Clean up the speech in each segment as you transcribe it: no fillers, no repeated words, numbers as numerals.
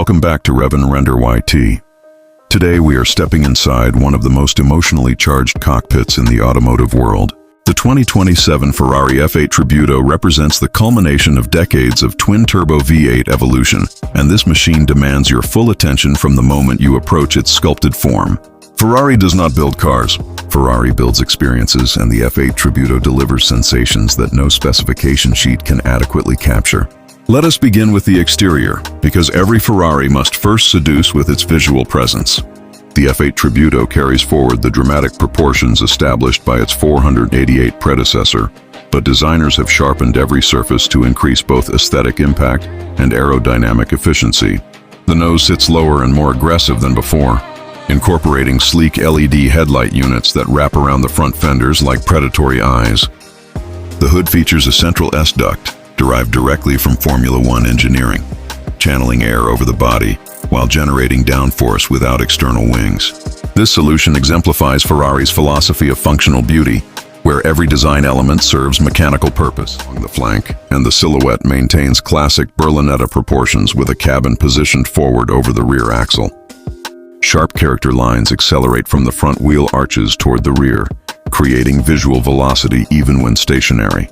Welcome back to Rev and Render YT. Today we are stepping inside one of the most emotionally charged cockpits in the automotive world. The 2027 Ferrari F8 Tributo represents the culmination of decades of twin-turbo V8 evolution, and this machine demands your full attention from the moment you approach its sculpted form. Ferrari does not build cars. Ferrari builds experiences, and the F8 Tributo delivers sensations that no specification sheet can adequately capture. Let us begin with the exterior, because every Ferrari must first seduce with its visual presence. The F8 Tributo carries forward the dramatic proportions established by its 488 predecessor, but designers have sharpened every surface to increase both aesthetic impact and aerodynamic efficiency. The nose sits lower and more aggressive than before, incorporating sleek LED headlight units that wrap around the front fenders like predatory eyes. The hood features a central S-duct, derived directly from Formula One engineering, channeling air over the body while generating downforce without external wings. This solution exemplifies Ferrari's philosophy of functional beauty, where every design element serves mechanical purpose. Along the flank, and the silhouette maintains classic Berlinetta proportions with a cabin positioned forward over the rear axle. Sharp character lines accelerate from the front wheel arches toward the rear, creating visual velocity even when stationary.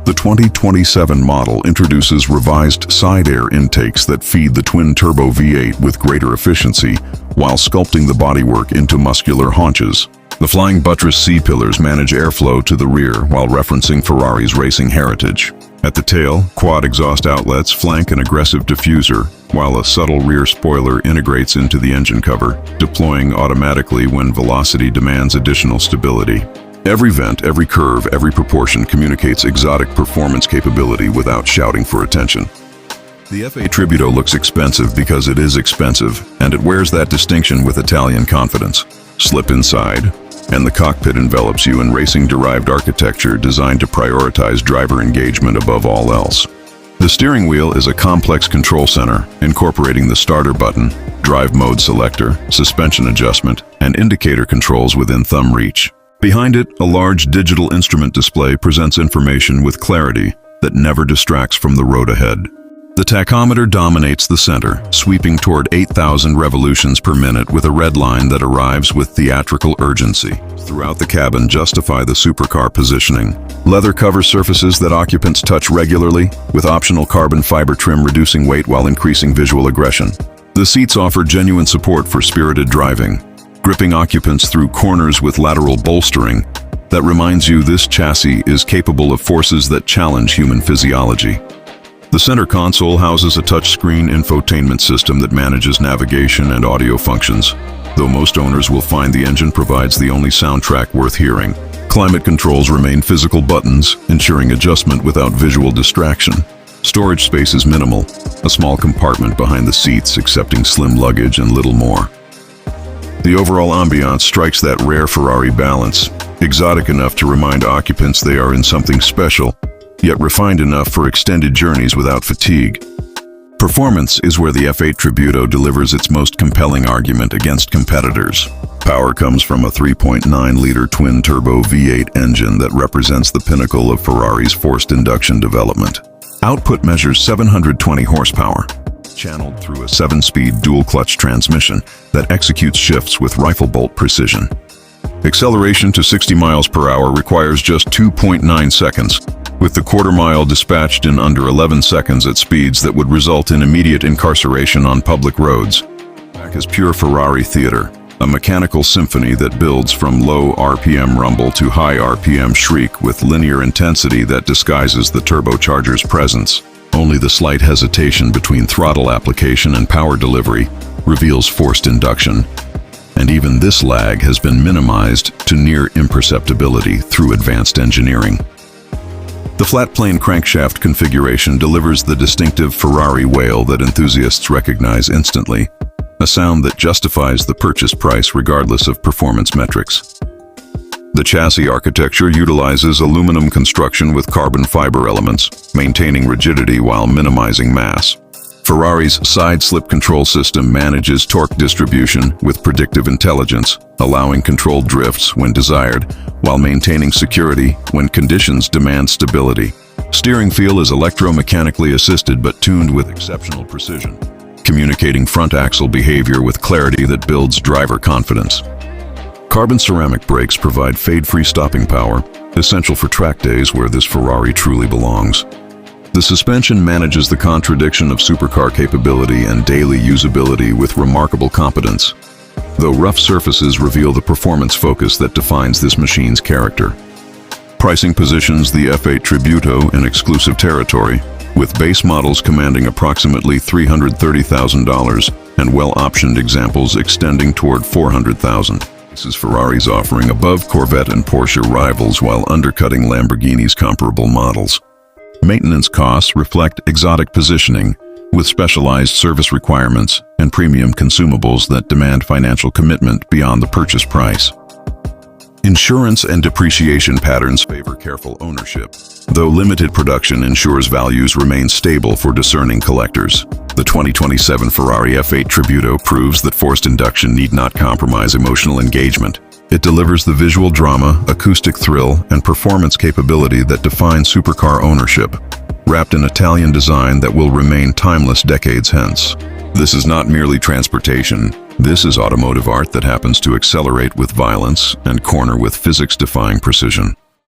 The 2027 model introduces revised side air intakes that feed the twin-turbo V8 with greater efficiency while sculpting the bodywork into muscular haunches. The flying buttress C-pillars manage airflow to the rear while referencing Ferrari's racing heritage. At the tail, quad exhaust outlets flank an aggressive diffuser, while a subtle rear spoiler integrates into the engine cover, deploying automatically when velocity demands additional stability. Every vent, every curve, every proportion communicates exotic performance capability without shouting for attention. The F8 Tributo looks expensive because it is expensive, and it wears that distinction with Italian confidence. Slip inside, and the cockpit envelops you in racing-derived architecture designed to prioritize driver engagement above all else. The steering wheel is a complex control center, incorporating the starter button, drive mode selector, suspension adjustment, and indicator controls within thumb reach. Behind it, a large digital instrument display presents information with clarity that never distracts from the road ahead. The tachometer dominates the center, sweeping toward 8,000 revolutions per minute with a red line that arrives with theatrical urgency. Throughout the cabin justify the supercar positioning. Leather cover surfaces that occupants touch regularly, with optional carbon fiber trim reducing weight while increasing visual aggression. The seats offer genuine support for spirited driving, gripping occupants through corners with lateral bolstering that reminds you this chassis is capable of forces that challenge human physiology. The center console houses a touchscreen infotainment system that manages navigation and audio functions, though most owners will find the engine provides the only soundtrack worth hearing. Climate controls remain physical buttons, ensuring adjustment without visual distraction. Storage space is minimal, a small compartment behind the seats accepting slim luggage and little more. The overall ambiance strikes that rare Ferrari balance, exotic enough to remind occupants they are in something special, yet refined enough for extended journeys without fatigue. Performance is where the F8 Tributo delivers its most compelling argument against competitors. Power comes from a 3.9-liter twin-turbo V8 engine that represents the pinnacle of Ferrari's forced-induction development. Output measures 720 horsepower, channeled through a 7-speed dual-clutch transmission that executes shifts with rifle bolt precision. Acceleration to 60 miles per hour requires just 2.9 seconds, with the quarter-mile dispatched in under 11 seconds at speeds that would result in immediate incarceration on public roads. Back is pure Ferrari theater, a mechanical symphony that builds from low RPM rumble to high RPM shriek with linear intensity that disguises the turbocharger's presence. Only the slight hesitation between throttle application and power delivery reveals forced induction, and even this lag has been minimized to near imperceptibility through advanced engineering. The flat-plane crankshaft configuration delivers the distinctive Ferrari wail that enthusiasts recognize instantly, a sound that justifies the purchase price regardless of performance metrics. The chassis architecture utilizes aluminum construction with carbon fiber elements, maintaining rigidity while minimizing mass. Ferrari's side-slip control system manages torque distribution with predictive intelligence, allowing controlled drifts when desired, while maintaining security when conditions demand stability. Steering feel is electromechanically assisted but tuned with exceptional precision. communicating front axle behavior with clarity that builds driver confidence. Carbon ceramic brakes provide fade-free stopping power, essential for track days where this Ferrari truly belongs. The suspension manages the contradiction of supercar capability and daily usability with remarkable competence, though rough surfaces reveal the performance focus that defines this machine's character. Pricing positions the F8 Tributo in exclusive territory, with base models commanding approximately $330,000 and well-optioned examples extending toward $400,000. This is Ferrari's offering above Corvette and Porsche rivals while undercutting Lamborghini's comparable models. Maintenance costs reflect exotic positioning, with specialized service requirements and premium consumables that demand financial commitment beyond the purchase price. Insurance and depreciation patterns favor careful ownership, though limited production ensures values remain stable for discerning collectors. The 2027 Ferrari F8 Tributo proves that forced induction need not compromise emotional engagement. It delivers the visual drama, acoustic thrill, and performance capability that define supercar ownership, wrapped in Italian design that will remain timeless decades hence. This is not merely transportation. This is automotive art that happens to accelerate with violence and corner with physics-defying precision.